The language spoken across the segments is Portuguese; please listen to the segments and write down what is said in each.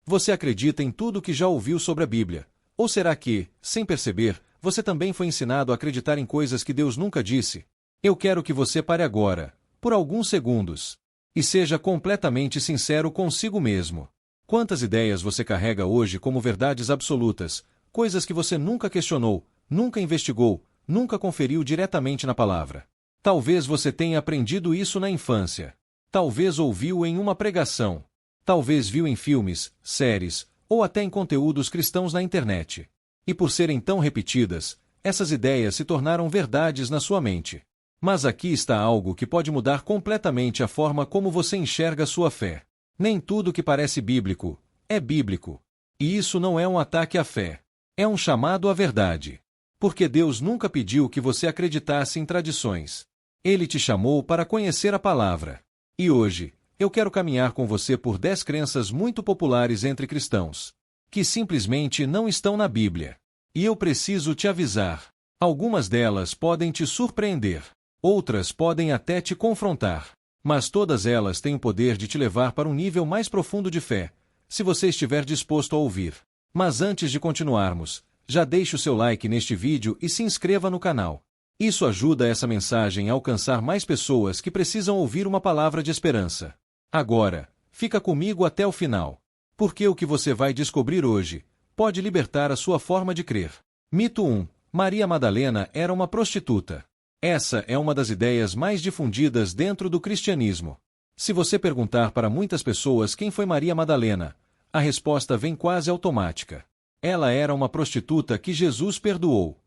Você acredita em tudo que já ouviu sobre a Bíblia? Ou será que, sem perceber, você também foi ensinado a acreditar em coisas que Deus nunca disse? Eu quero que você pare agora, por alguns segundos, e seja completamente sincero consigo mesmo. Quantas ideias você carrega hoje como verdades absolutas, coisas que você nunca questionou, nunca investigou, nunca conferiu diretamente na palavra? Talvez você tenha aprendido isso na infância. Talvez ouviu em uma pregação. Talvez viu em filmes, séries, ou até em conteúdos cristãos na internet. E por serem tão repetidas, essas ideias se tornaram verdades na sua mente. Mas aqui está algo que pode mudar completamente a forma como você enxerga sua fé. Nem tudo que parece bíblico é bíblico. E isso não é um ataque à fé. É um chamado à verdade. Porque Deus nunca pediu que você acreditasse em tradições. Ele te chamou para conhecer a palavra. E hoje, eu quero caminhar com você por 10 crenças muito populares entre cristãos, que simplesmente não estão na Bíblia. E eu preciso te avisar. Algumas delas podem te surpreender. Outras podem até te confrontar. Mas todas elas têm o poder de te levar para um nível mais profundo de fé, se você estiver disposto a ouvir. Mas antes de continuarmos, já deixe o seu like neste vídeo e se inscreva no canal. Isso ajuda essa mensagem a alcançar mais pessoas que precisam ouvir uma palavra de esperança. Agora, fica comigo até o final. Porque o que você vai descobrir hoje pode libertar a sua forma de crer. Mito 1. Maria Madalena era uma prostituta. Essa é uma das ideias mais difundidas dentro do cristianismo. Se você perguntar para muitas pessoas quem foi Maria Madalena, a resposta vem quase automática. Ela era uma prostituta que Jesus perdoou.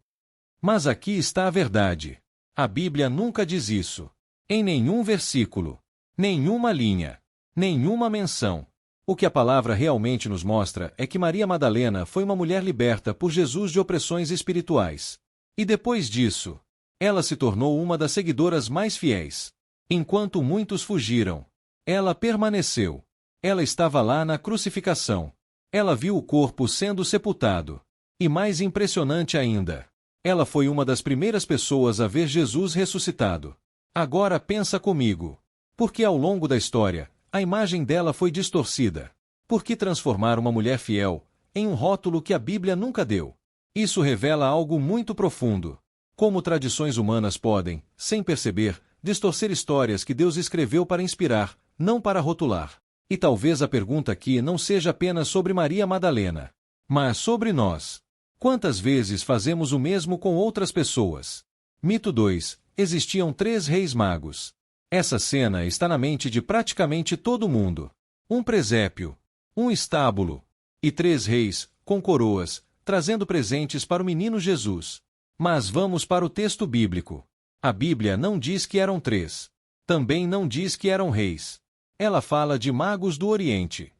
Mas aqui está a verdade. A Bíblia nunca diz isso. Em nenhum versículo, nenhuma linha, nenhuma menção. O que a palavra realmente nos mostra é que Maria Madalena foi uma mulher liberta por Jesus de opressões espirituais. E depois disso, ela se tornou uma das seguidoras mais fiéis. Enquanto muitos fugiram, ela permaneceu. Ela estava lá na crucificação. Ela viu o corpo sendo sepultado. E mais impressionante ainda, ela foi uma das primeiras pessoas a ver Jesus ressuscitado. Agora pensa comigo. Por que ao longo da história, a imagem dela foi distorcida? Por que transformar uma mulher fiel em um rótulo que a Bíblia nunca deu? Isso revela algo muito profundo. Como tradições humanas podem, sem perceber, distorcer histórias que Deus escreveu para inspirar, não para rotular. E talvez a pergunta aqui não seja apenas sobre Maria Madalena, mas sobre nós. Quantas vezes fazemos o mesmo com outras pessoas? Mito 2. Existiam 3 reis magos. Essa cena está na mente de praticamente todo mundo. Um presépio, um estábulo e 3 reis, com coroas, trazendo presentes para o menino Jesus. Mas vamos para o texto bíblico. A Bíblia não diz que eram 3. Também não diz que eram reis. Ela fala de magos do Oriente.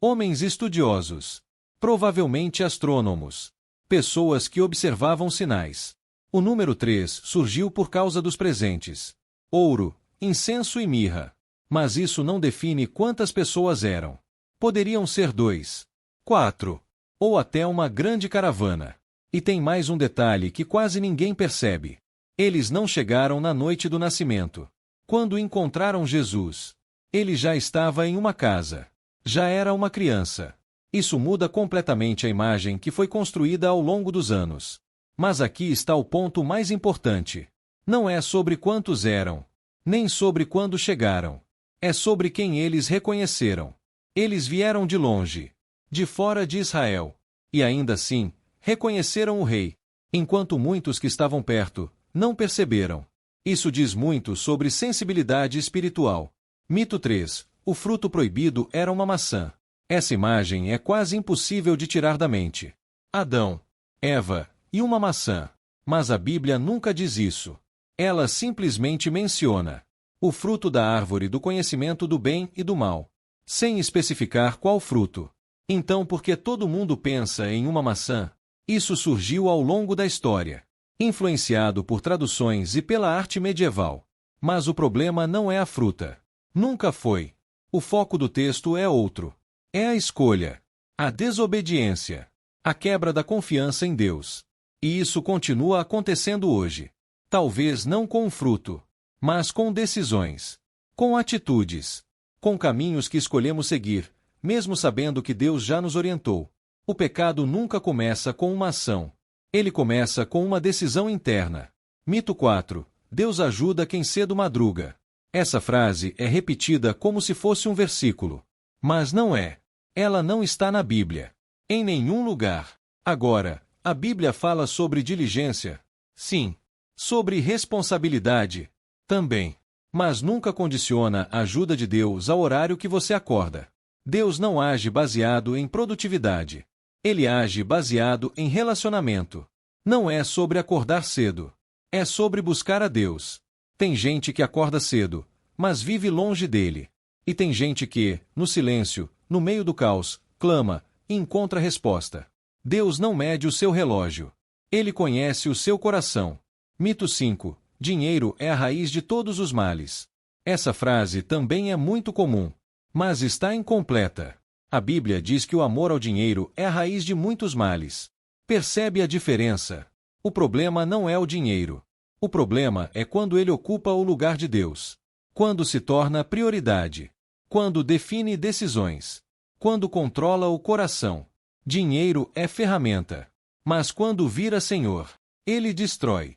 Homens estudiosos. Provavelmente astrônomos. Pessoas que observavam sinais. O número 3 surgiu por causa dos presentes. Ouro, incenso e mirra. Mas isso não define quantas pessoas eram. Poderiam ser 2, 4, ou até uma grande caravana. E tem mais um detalhe que quase ninguém percebe. Eles não chegaram na noite do nascimento. Quando encontraram Jesus, ele já estava em uma casa. Já era uma criança. Isso muda completamente a imagem que foi construída ao longo dos anos. Mas aqui está o ponto mais importante. Não é sobre quantos eram, nem sobre quando chegaram. É sobre quem eles reconheceram. Eles vieram de longe, de fora de Israel. E ainda assim, reconheceram o rei, enquanto muitos que estavam perto não perceberam. Isso diz muito sobre sensibilidade espiritual. Mito 3. O fruto proibido era uma maçã. Essa imagem é quase impossível de tirar da mente. Adão, Eva e uma maçã. Mas a Bíblia nunca diz isso. Ela simplesmente menciona o fruto da árvore do conhecimento do bem e do mal, sem especificar qual fruto. Então, por que todo mundo pensa em uma maçã? Isso surgiu ao longo da história, influenciado por traduções e pela arte medieval. Mas o problema não é a fruta. Nunca foi. O foco do texto é outro. É a escolha, a desobediência, a quebra da confiança em Deus. E isso continua acontecendo hoje. Talvez não com um fruto, mas com decisões, com atitudes, com caminhos que escolhemos seguir, mesmo sabendo que Deus já nos orientou. O pecado nunca começa com uma ação. Ele começa com uma decisão interna. Mito 4. Deus ajuda quem cedo madruga. Essa frase é repetida como se fosse um versículo. Mas não é. Ela não está na Bíblia. Em nenhum lugar. Agora, a Bíblia fala sobre diligência. Sim. Sobre responsabilidade. Também. Mas nunca condiciona a ajuda de Deus ao horário que você acorda. Deus não age baseado em produtividade. Ele age baseado em relacionamento. Não é sobre acordar cedo. É sobre buscar a Deus. Tem gente que acorda cedo, mas vive longe dele. E tem gente que, no silêncio, no meio do caos, clama e encontra resposta. Deus não mede o seu relógio. Ele conhece o seu coração. Mito 5. Dinheiro é a raiz de todos os males. Essa frase também é muito comum, mas está incompleta. A Bíblia diz que o amor ao dinheiro é a raiz de muitos males. Percebe a diferença? O problema não é o dinheiro. O problema é quando ele ocupa o lugar de Deus. Quando se torna prioridade. Quando define decisões. Quando controla o coração. Dinheiro é ferramenta. Mas quando vira Senhor, ele destrói.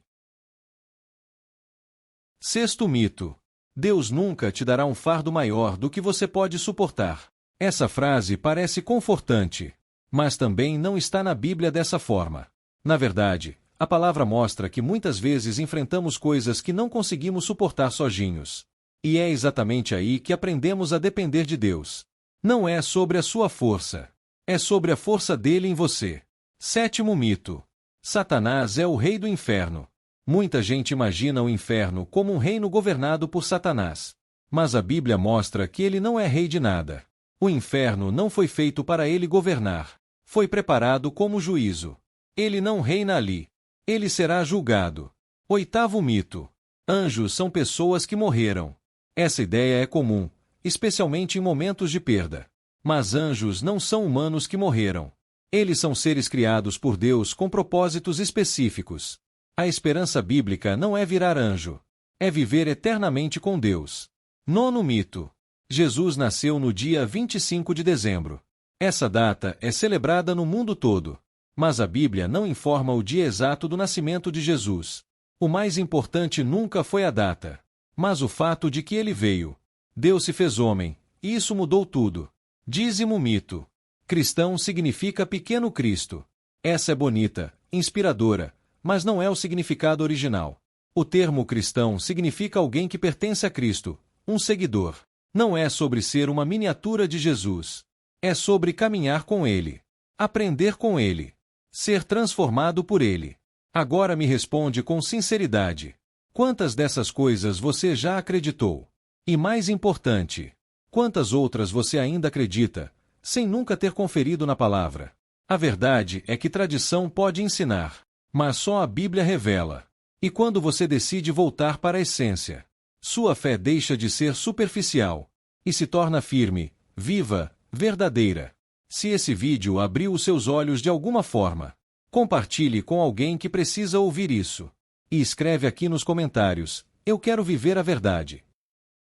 Sexto mito. Deus nunca te dará um fardo maior do que você pode suportar. Essa frase parece confortante, mas também não está na Bíblia dessa forma. Na verdade, a palavra mostra que muitas vezes enfrentamos coisas que não conseguimos suportar sozinhos. E é exatamente aí que aprendemos a depender de Deus. Não é sobre a sua força. É sobre a força dele em você. Sétimo mito. Satanás é o rei do inferno. Muita gente imagina o inferno como um reino governado por Satanás. Mas a Bíblia mostra que ele não é rei de nada. O inferno não foi feito para ele governar. Foi preparado como juízo. Ele não reina ali. Ele será julgado. Oitavo mito. Anjos são pessoas que morreram. Essa ideia é comum, especialmente em momentos de perda. Mas anjos não são humanos que morreram. Eles são seres criados por Deus com propósitos específicos. A esperança bíblica não é virar anjo. É viver eternamente com Deus. Nono mito. Jesus nasceu no dia 25 de dezembro. Essa data é celebrada no mundo todo. Mas a Bíblia não informa o dia exato do nascimento de Jesus. O mais importante nunca foi a data, mas o fato de que ele veio. Deus se fez homem, e isso mudou tudo. Dízimo mito. Cristão significa pequeno Cristo. Essa é bonita, inspiradora, mas não é o significado original. O termo cristão significa alguém que pertence a Cristo, um seguidor. Não é sobre ser uma miniatura de Jesus. É sobre caminhar com ele, aprender com ele, ser transformado por ele. Agora me responde com sinceridade. Quantas dessas coisas você já acreditou? E mais importante, quantas outras você ainda acredita, sem nunca ter conferido na palavra? A verdade é que tradição pode ensinar, mas só a Bíblia revela. E quando você decide voltar para a essência, sua fé deixa de ser superficial e se torna firme, viva, verdadeira. Se esse vídeo abriu os seus olhos de alguma forma, compartilhe com alguém que precisa ouvir isso. E escreve aqui nos comentários: eu quero viver a verdade.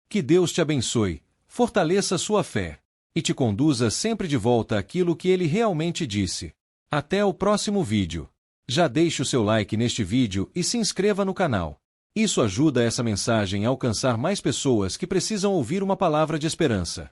Que Deus te abençoe, fortaleça sua fé e te conduza sempre de volta àquilo que ele realmente disse. Até o próximo vídeo. Já deixe o seu like neste vídeo e se inscreva no canal. Isso ajuda essa mensagem a alcançar mais pessoas que precisam ouvir uma palavra de esperança.